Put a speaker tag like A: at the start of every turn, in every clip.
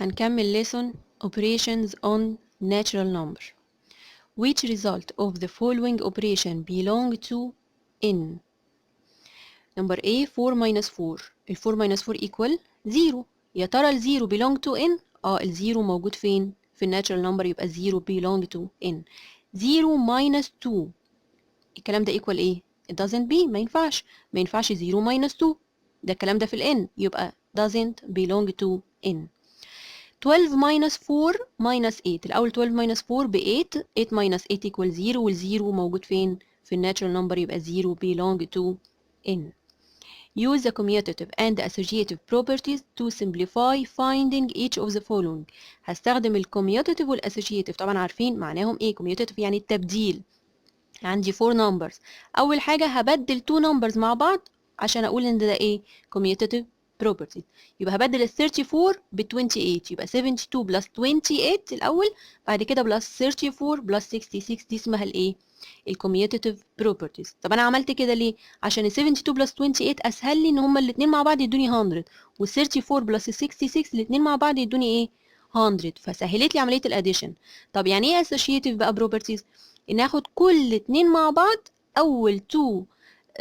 A: هنكمل lesson operations on natural number. Which result of the following operation belong to n? Number A 4 minus 4. ال 4 minus 4 equal 0. يا ترى ال 0 belong to n؟ ال 0 موجود فين؟ في ال natural number، يبقى 0 belong to n. 0 minus 2 الكلام ده equal ايه؟ it doesn't be، ما ينفعش 0 minus 2، ده الكلام ده في ال n، يبقى doesn't belong to n. 12 minus 4 minus 8. الأول 12 minus 4 ب 8. 8 minus 8 equal 0، والزيرو موجود فين؟ في ال natural number، يبقى 0 belong to n. Use the commutative and associative properties to simplify finding each of the following. هستخدم ال commutative وال associative، طبعا عارفين معناهم ايه. commutative يعني التبديل. عندي 4 numbers، أول حاجة هبدل 2 numbers مع بعض عشان أقول إن ده ايه؟ commutative property. يبقى هبدل ال 34 ب 28، يبقى 72 plus 28 الأول، بعد كده plus 34 plus 66، دي اسمها الايه؟ الكوميوتيتيف بروبرتيز. طب أنا عملت كده ليه؟ عشان ال 72 plus 28 أسهل لي إن هما الاتنين مع بعض يدوني 100، وال 34 plus 66 الاتنين مع بعض يدوني ايه؟ 100، فسهلت لي عملية الأديشن. طب يعني ايه associative بقى بروبرتيز؟ إن آخد كل اتنين مع بعض، أول 2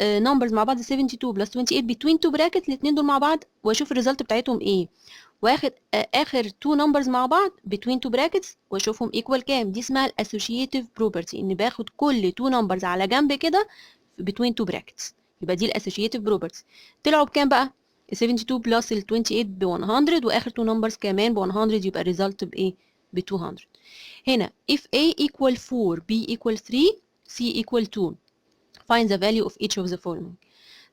A: نمبرز مع بعض 72 بلس 28 between two brackets، الاثنين دول مع بعض، واشوف الريزلت بتاعتهم ايه، واخد اخر 2 نمبرز مع بعض between two brackets واشوفهم equal كام. دي اسمها الاسوشيتيف بروبرتي، ان باخد كل 2 نمبرز على جنب كده between two brackets، يبقى دي الاسوشيتيف بروبرتي. طلعوا بكام بقى؟ ال 72 بلس ال 28 ب 100، واخر 2 نمبرز كمان ب 100، يبقى الريزلت بايه؟ ب 200. هنا if A equal 4 B equal 3 C equal 2، find the value of each of the following.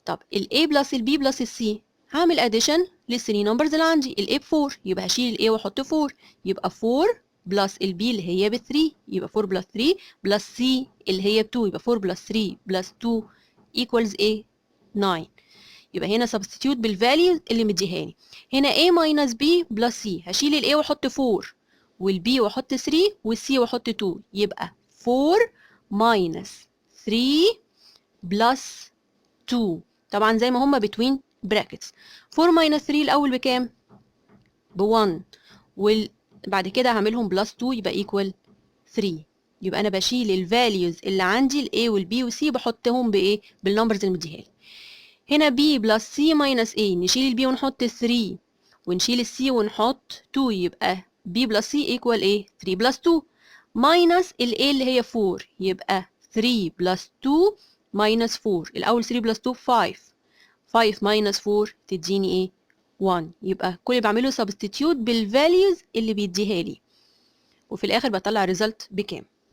A: طب ال A plus ال B plus ال C، هعمل addition لل 3 numbers اللي عندي. ال A ب 4، يبقى هشيل ال A واحط 4، يبقى 4 plus ال B اللي هي ب 3، يبقى 4 plus 3 plus C اللي هي ب 2، يبقى 4 plus 3 plus 2 equals A 9. يبقى هنا substitute بالvalues اللي مديهاني. هنا A minus B plus C، هشيل ال A واحط 4 وال B واحط 3 وال C واحط 2، يبقى 4 minus 3 plus 2، طبعا زي ما هما between brackets. 4 minus 3 الأول بكام؟ ب 1، وبعد كده هعملهم plus 2 يبقى equal 3. يبقى أنا بشيل ال values اللي عندي ال A وال B وال C بحطهم بإيه؟ بالنمبرز اللي مديهالي. هنا B plus C minus A، نشيل ال B ونحط 3 ونشيل ال C ونحط 2، يبقى B plus C equal إيه؟ 3 plus 2 minus ال A اللي هي 4، يبقى 3 plus 2 minus 4. الأول 3 plus 2 5 minus 4 تديني إيه؟ 1. يبقى كل اللي بعمله substitute بالvalues اللي بيديها لي، وفي الآخر بطلع result بكام.